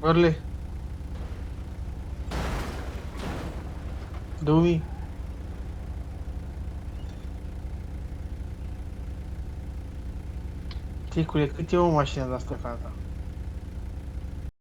वरले दोन्ही ठीक होईल किती मशीन असतं का आता